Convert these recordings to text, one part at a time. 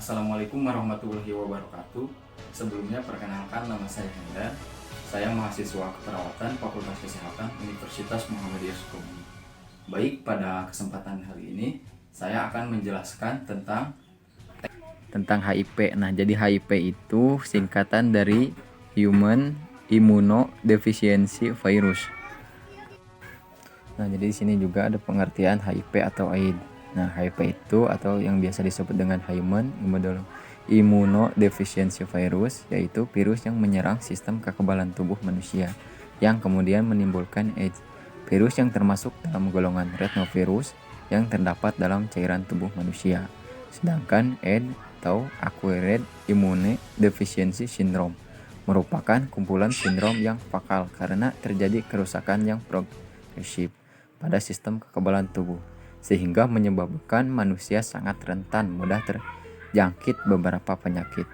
Assalamualaikum warahmatullahi wabarakatuh. Sebelumnya perkenalkan, nama saya Hendra. Saya mahasiswa keperawatan Fakultas Kesehatan Universitas Muhammadiyah Sukabumi. Baik, pada kesempatan hari ini saya akan menjelaskan tentang HIV. Nah, jadi HIV itu singkatan dari Human Immunodeficiency Virus. Nah, jadi di sini juga ada pengertian HIV atau AIDS. Nah, HIV itu atau yang biasa disebut dengan Human Immunodeficiency Virus, yaitu virus yang menyerang sistem kekebalan tubuh manusia yang kemudian menimbulkan AIDS. Virus yang termasuk dalam golongan rhinovirus yang terdapat dalam cairan tubuh manusia. Sedangkan AIDS atau Acquired Immune Deficiency Syndrome merupakan kumpulan sindrom yang fakal karena terjadi kerusakan yang progresif pada sistem kekebalan tubuh, sehingga menyebabkan manusia sangat rentan mudah terjangkit beberapa penyakit.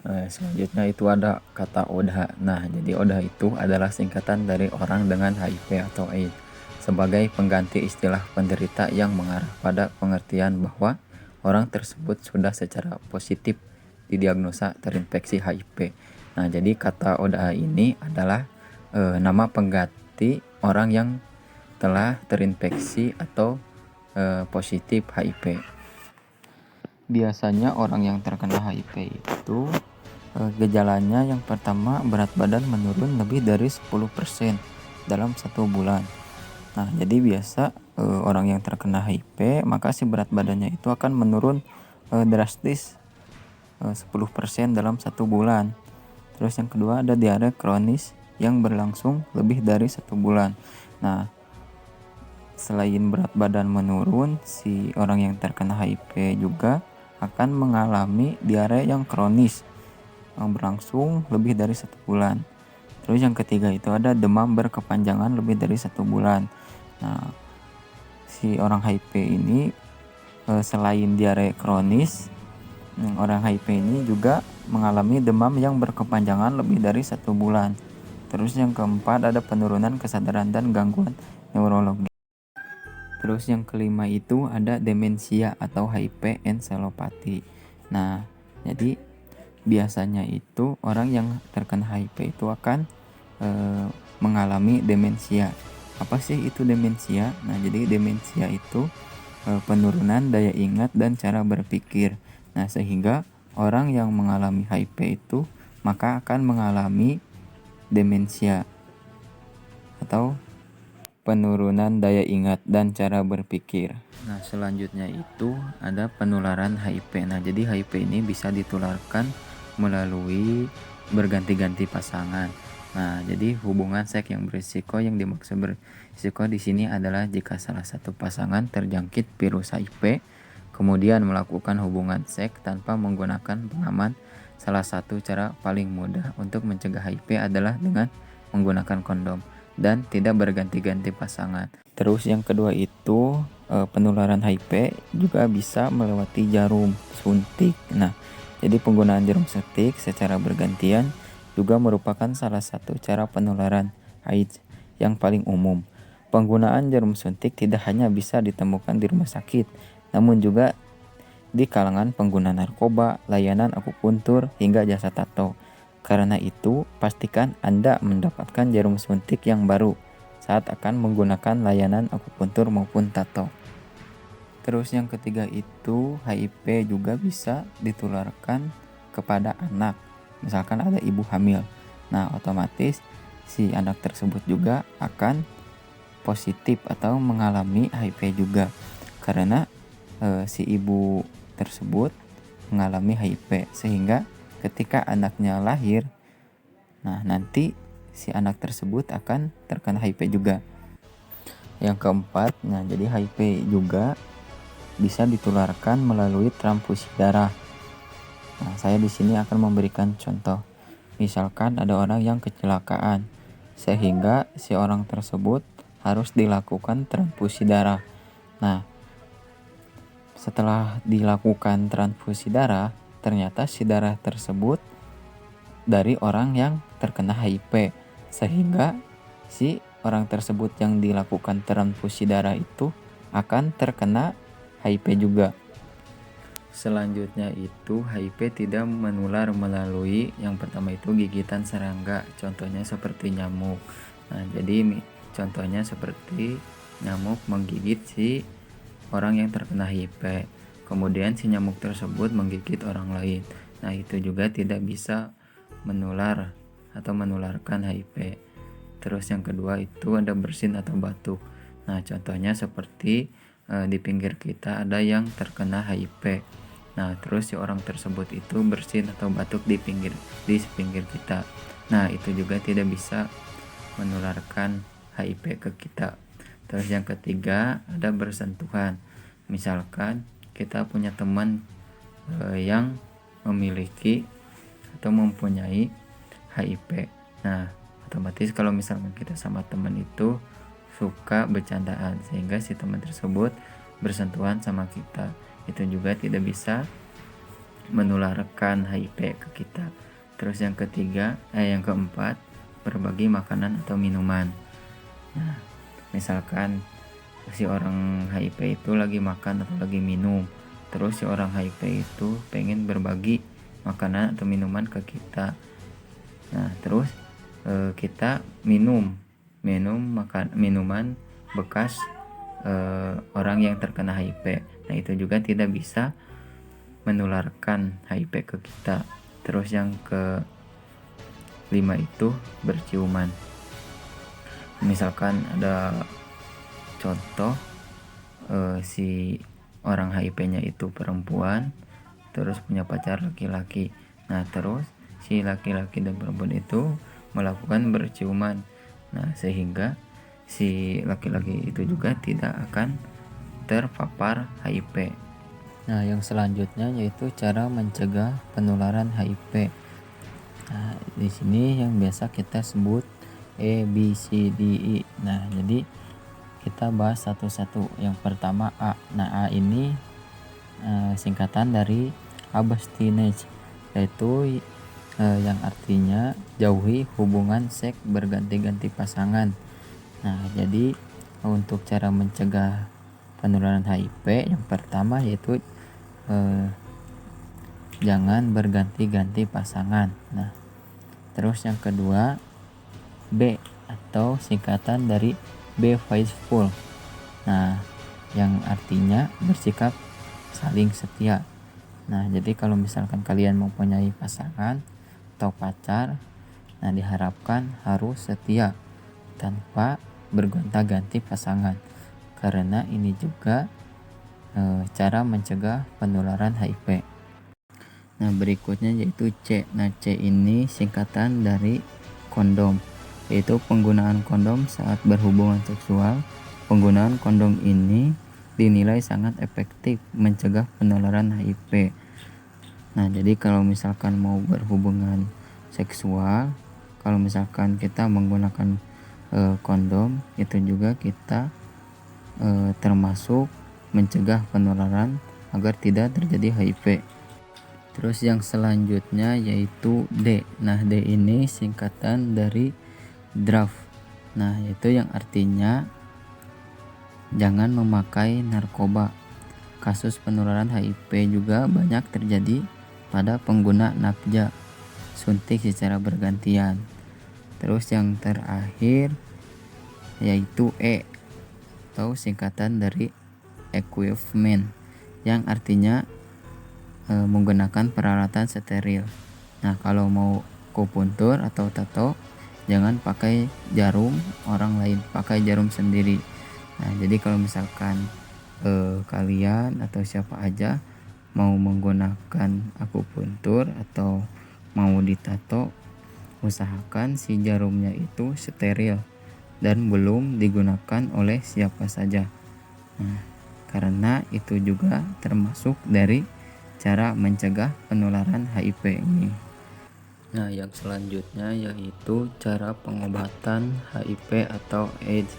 Selanjutnya itu ada kata ODA. Nah, jadi ODA itu adalah singkatan dari orang dengan HIV atau AIDS, sebagai pengganti istilah penderita yang mengarah pada pengertian bahwa orang tersebut sudah secara positif didiagnosa terinfeksi HIV. Nah, jadi kata ODA ini adalah nama pengganti orang yang telah terinfeksi atau positif HIV. Biasanya orang yang terkena HIV itu gejalanya yang pertama, berat badan menurun lebih dari 10% dalam 1 bulan. Nah, jadi biasa orang yang terkena HIV, maka si berat badannya itu akan menurun drastis 10% dalam 1 bulan. Terus yang kedua ada diare kronis yang berlangsung lebih dari 1 bulan. Nah, selain berat badan menurun, si orang yang terkena HIV juga akan mengalami diare yang kronis yang berlangsung lebih dari 1 bulan. Terus yang ketiga itu ada demam berkepanjangan lebih dari 1 bulan. Nah, si orang HIV ini selain diare kronis, orang HIV ini juga mengalami demam yang berkepanjangan lebih dari 1 bulan. Terus yang keempat ada penurunan kesadaran dan gangguan neurologi. Terus yang kelima itu ada demensia atau hypencephalopathy. Nah, jadi biasanya itu orang yang terkena HIV itu akan mengalami demensia. Apa sih itu demensia? Nah, jadi demensia itu penurunan daya ingat dan cara berpikir. Nah, sehingga orang yang mengalami HIV itu maka akan mengalami demensia atau penurunan daya ingat dan cara berpikir. Nah, selanjutnya itu ada penularan HIV. Nah, jadi HIV ini bisa ditularkan melalui berganti-ganti pasangan. Nah, jadi hubungan seks yang berisiko, yang dimaksud berisiko di sini adalah jika salah satu pasangan terjangkit virus HIV, kemudian melakukan hubungan seks tanpa menggunakan pengaman. Salah satu cara paling mudah untuk mencegah HIV adalah dengan menggunakan kondom dan tidak berganti-ganti pasangan. Terus yang kedua itu penularan HIV juga bisa melewati jarum suntik. Nah, jadi penggunaan jarum suntik secara bergantian juga merupakan salah satu cara penularan AIDS yang paling umum. Penggunaan jarum suntik tidak hanya bisa ditemukan di rumah sakit, namun juga di kalangan pengguna narkoba, layanan akupuntur, hingga jasa tato. Karena itu, pastikan Anda mendapatkan jarum suntik yang baru saat akan menggunakan layanan akupuntur maupun tato. Terus yang ketiga itu HIV juga bisa ditularkan kepada anak. Misalkan ada ibu hamil. Nah, otomatis si anak tersebut juga akan positif atau mengalami HIV juga. Karena si ibu tersebut mengalami HIV, sehingga ketika anaknya lahir, nah nanti si anak tersebut akan terkena HIV juga. Yang keempat, nah jadi HIV juga bisa ditularkan melalui transfusi darah. Nah, saya di sini akan memberikan contoh. Misalkan ada orang yang kecelakaan, sehingga si orang tersebut harus dilakukan transfusi darah. Nah, setelah dilakukan transfusi darah, ternyata si darah tersebut dari orang yang terkena HIV, sehingga si orang tersebut yang dilakukan transfusi darah itu akan terkena HIV juga. Selanjutnya itu HIV tidak menular melalui yang pertama itu gigitan serangga, contohnya seperti nyamuk. Nah, jadi contohnya seperti nyamuk menggigit si orang yang terkena HIV. Kemudian si nyamuk tersebut menggigit orang lain. Nah, itu juga tidak bisa menular atau menularkan HIV. Terus yang kedua itu ada bersin atau batuk. Nah, contohnya seperti di pinggir kita ada yang terkena HIV. Nah, terus si orang tersebut itu bersin atau batuk di pinggir kita. Nah, itu juga tidak bisa menularkan HIV ke kita. Terus yang ketiga ada bersentuhan. Misalkan kita punya teman yang memiliki atau mempunyai HIV. Nah, otomatis kalau misalkan kita sama teman itu suka bercandaan sehingga si teman tersebut bersentuhan sama kita, itu juga tidak bisa menularkan HIV ke kita. Terus yang keempat, berbagi makanan atau minuman. Nah, misalkan si orang HIV itu lagi makan atau lagi minum, terus si orang HIV itu pengen berbagi makanan atau minuman ke kita. Nah, terus kita minum minuman bekas orang yang terkena HIV. Nah, itu juga tidak bisa menularkan HIV ke kita. Terus yang kelima itu berciuman. Misalkan ada contoh si orang HIV-nya itu perempuan, terus punya pacar laki-laki. Nah, terus si laki-laki dan perempuan itu melakukan berciuman. Nah, sehingga si laki-laki itu juga tidak akan terpapar HIV. Nah, yang selanjutnya yaitu cara mencegah penularan HIV. Nah, di sini yang biasa kita sebut ABCDE. Nah, jadi kita bahas satu-satu. Yang pertama A. Nah, A ini singkatan dari abstinence, yaitu yang artinya jauhi hubungan seks berganti-ganti pasangan. Nah, jadi untuk cara mencegah penularan HIV yang pertama yaitu jangan berganti-ganti pasangan. Nah, terus yang kedua B atau singkatan dari be faithful. Nah, yang artinya bersikap saling setia. Nah, jadi kalau misalkan kalian mempunyai pasangan atau pacar, nah diharapkan harus setia tanpa bergonta-ganti pasangan, karena ini juga cara mencegah penularan HIV. Nah, berikutnya yaitu C. Nah, C ini singkatan dari kondom, yaitu penggunaan kondom saat berhubungan seksual. Penggunaan kondom ini dinilai sangat efektif mencegah penularan HIV. Nah, jadi kalau misalkan mau berhubungan seksual, kalau misalkan kita menggunakan kondom, itu juga kita termasuk mencegah penularan agar tidak terjadi HIV. Terus yang selanjutnya yaitu D. Nah, D ini singkatan dari draft. Nah, itu yang artinya jangan memakai narkoba. Kasus penularan HIV juga banyak terjadi pada pengguna nafza, suntik secara bergantian. Terus yang terakhir yaitu E atau singkatan dari equipment, yang artinya menggunakan peralatan steril. Nah, kalau mau akupuntur atau tato, jangan pakai jarum orang lain, pakai jarum sendiri. Nah, jadi kalau misalkan kalian atau siapa aja mau menggunakan akupuntur atau mau ditato, usahakan si jarumnya itu steril dan belum digunakan oleh siapa saja. Nah, karena itu juga termasuk dari cara mencegah penularan HIV ini. Nah, yang selanjutnya yaitu cara pengobatan HIV atau AIDS.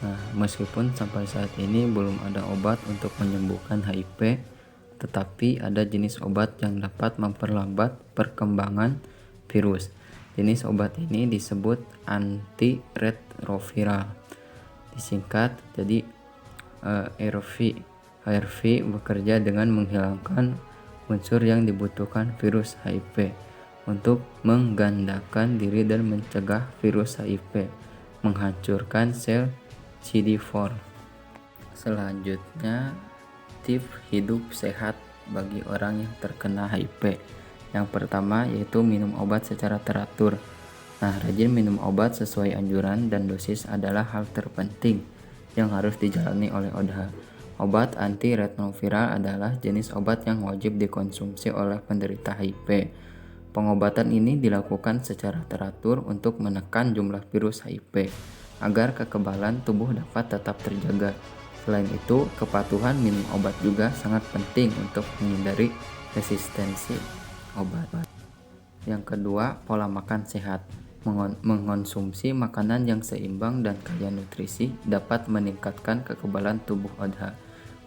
Nah, meskipun sampai saat ini belum ada obat untuk menyembuhkan HIV, tetapi ada jenis obat yang dapat memperlambat perkembangan virus. Jenis obat ini disebut antiretroviral, disingkat jadi ARV. ARV bekerja dengan menghilangkan unsur yang dibutuhkan virus HIV untuk menggandakan diri dan mencegah virus HIV menghancurkan sel CD4. Selanjutnya, tips hidup sehat bagi orang yang terkena HIV. Yang pertama yaitu minum obat secara teratur. Nah, rajin minum obat sesuai anjuran dan dosis adalah hal terpenting yang harus dijalani oleh ODHA. Obat antiretroviral adalah jenis obat yang wajib dikonsumsi oleh penderita HIV. Pengobatan ini dilakukan secara teratur untuk menekan jumlah virus HIV agar kekebalan tubuh dapat tetap terjaga. Selain itu, kepatuhan minum obat juga sangat penting untuk menghindari resistensi obat. Yang kedua, pola makan sehat. Mengonsumsi makanan yang seimbang dan kaya nutrisi dapat meningkatkan kekebalan tubuh ODHA,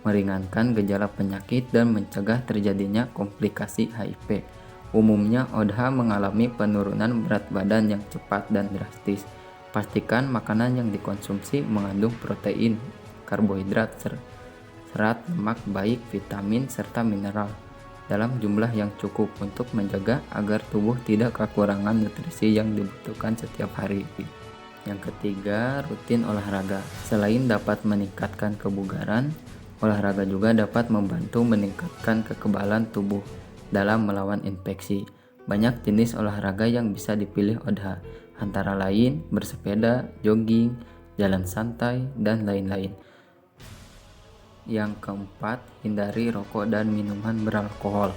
meringankan gejala penyakit dan mencegah terjadinya komplikasi HIV. Umumnya ODHA mengalami penurunan berat badan yang cepat dan drastis. Pastikan makanan yang dikonsumsi mengandung protein, karbohidrat, serat, lemak baik, vitamin, serta mineral dalam jumlah yang cukup untuk menjaga agar tubuh tidak kekurangan nutrisi yang dibutuhkan setiap hari. Yang ketiga, rutin olahraga. Selain dapat meningkatkan kebugaran, olahraga juga dapat membantu meningkatkan kekebalan tubuh dalam melawan infeksi. Banyak jenis olahraga yang bisa dipilih ODHA, antara lain bersepeda, jogging, jalan santai, dan lain-lain. Yang keempat, hindari rokok dan minuman beralkohol.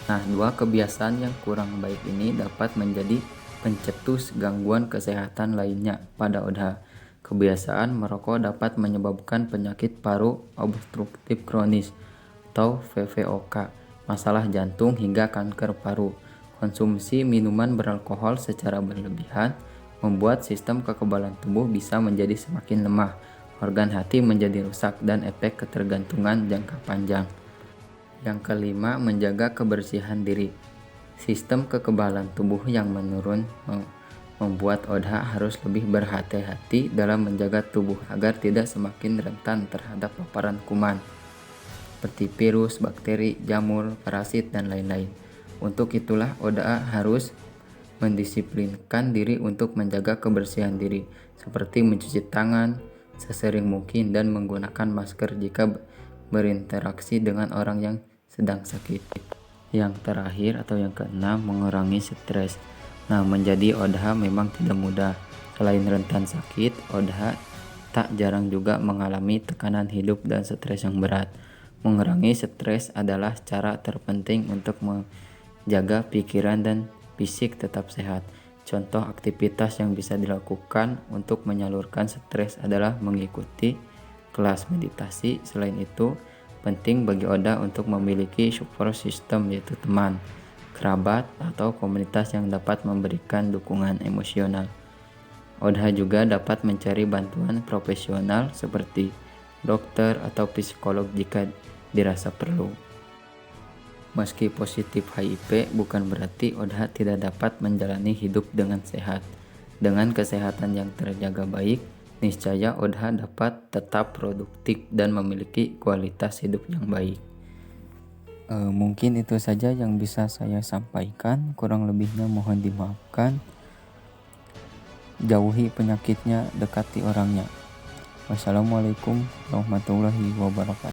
Nah, dua kebiasaan yang kurang baik ini dapat menjadi pencetus gangguan kesehatan lainnya pada ODHA. Kebiasaan merokok dapat menyebabkan penyakit paru obstruktif kronis atau VVOK, masalah jantung hingga kanker paru. Konsumsi minuman beralkohol secara berlebihan membuat sistem kekebalan tubuh bisa menjadi semakin lemah, organ hati menjadi rusak, dan efek ketergantungan jangka panjang. Yang kelima, menjaga kebersihan diri. Sistem kekebalan tubuh yang menurun membuat ODHA harus lebih berhati-hati dalam menjaga tubuh agar tidak semakin rentan terhadap paparan kuman seperti virus, bakteri, jamur, parasit, dan lain-lain. Untuk itulah ODHA harus mendisiplinkan diri untuk menjaga kebersihan diri, seperti mencuci tangan sesering mungkin dan menggunakan masker jika berinteraksi dengan orang yang sedang sakit. Yang terakhir atau yang keenam, mengurangi stres. Nah, menjadi ODHA memang tidak mudah. Selain rentan sakit, ODHA tak jarang juga mengalami tekanan hidup dan stres yang berat. Mengurangi stres adalah cara terpenting untuk menjaga pikiran dan fisik tetap sehat. Contoh aktivitas yang bisa dilakukan untuk menyalurkan stres adalah mengikuti kelas meditasi. Selain itu, penting bagi ODHA untuk memiliki support system, yaitu teman, kerabat, atau komunitas yang dapat memberikan dukungan emosional. ODHA juga dapat mencari bantuan profesional seperti dokter atau psikolog jika dirasa perlu. Meski positif HIV, bukan berarti ODHA tidak dapat menjalani hidup dengan sehat. Dengan kesehatan yang terjaga baik, niscaya ODHA dapat tetap produktif dan memiliki kualitas hidup yang baik. Mungkin itu saja yang bisa saya sampaikan. Kurang lebihnya mohon dimaafkan. Jauhi penyakitnya, dekati orangnya. Wassalamualaikum warahmatullahi wabarakatuh.